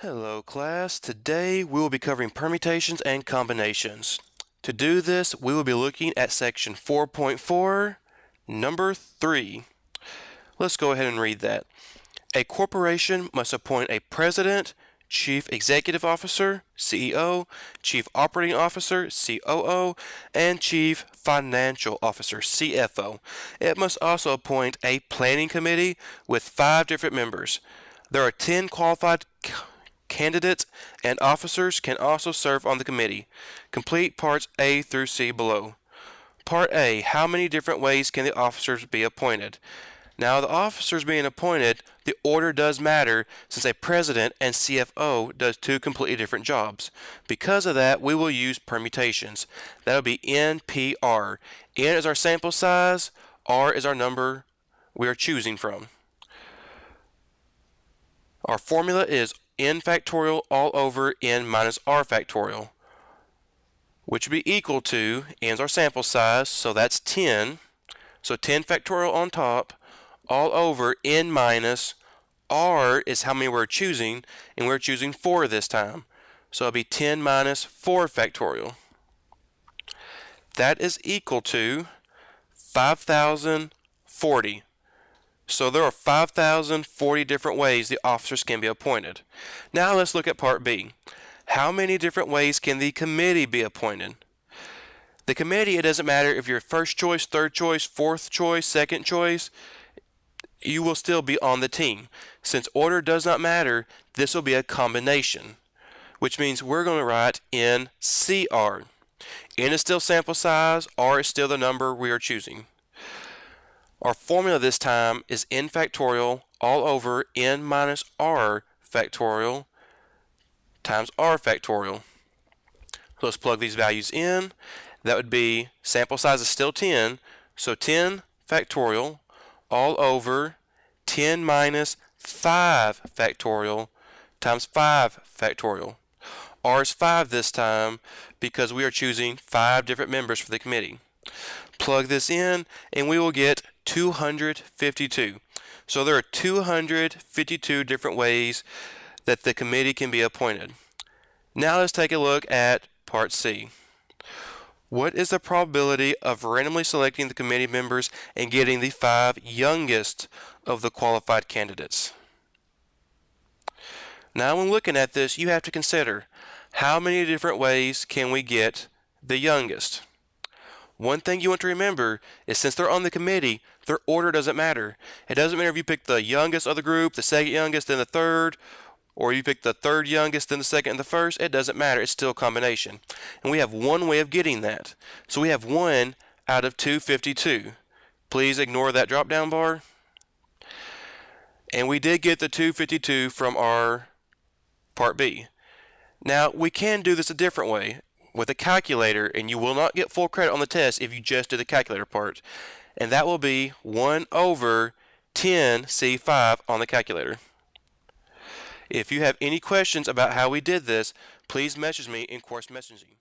Hello class, today we will be covering permutations and combinations. To do this, we will be looking at section 4.4, number 3. Let's go ahead and read that. A corporation must appoint a president, chief executive officer, CEO, chief operating officer, COO, and chief financial officer, CFO. It must also appoint a planning committee with 5 different members. There are 10 qualified candidates and officers can also serve on the committee. Complete parts A through C below. Part A, how many different ways can the officers be appointed? Now, the officers being appointed, the order does matter since a president and CFO does 2 completely different jobs. Because of that, we will use permutations. That will be NPR. N is our sample size, R is our number we are choosing from. Our formula is n factorial all over n minus r factorial, which would be equal to, n's our sample size, so that's 10. So 10 factorial on top, all over n minus r is how many we're choosing, and we're choosing 4 this time. So it'll be 10 minus 4 factorial. That is equal to 5,040. So there are 5,040 different ways the officers can be appointed. Now let's look at part B. How many different ways can the committee be appointed? The committee, it doesn't matter if you're first choice, third choice, fourth choice, second choice, you will still be on the team. Since order does not matter, this will be a combination, which means we're going to write NCR. N is still sample size, R is still the number we are choosing. Our formula this time is n factorial all over n minus r factorial times r factorial. So let's plug these values in. That would be, sample size is still 10, so 10 factorial all over 10 minus 5 factorial times 5 factorial. R is 5 this time because we are choosing 5 different members for the committee. Plug this in and we will get 252. So there are 252 different ways that the committee can be appointed. Now let's take a look at part C. What is the probability of randomly selecting the committee members and getting the 5 youngest of the qualified candidates? Now when looking at this, you have to consider how many different ways can we get the youngest. One thing you want to remember is since they're on the committee, their order doesn't matter. It doesn't matter if you pick the youngest of the group, the second youngest, then the third, or you pick the third youngest, then the second and the first. It doesn't matter. It's still a combination. And we have one way of getting that. So we have 1 out of 252. Please ignore that drop down bar. And we did get the 252 from our part B. Now we can do this a different way with a calculator, and you will not get full credit on the test if you just do the calculator part. And that will be 1 over 10C5 on the calculator. If you have any questions about how we did this, please message me in course messaging.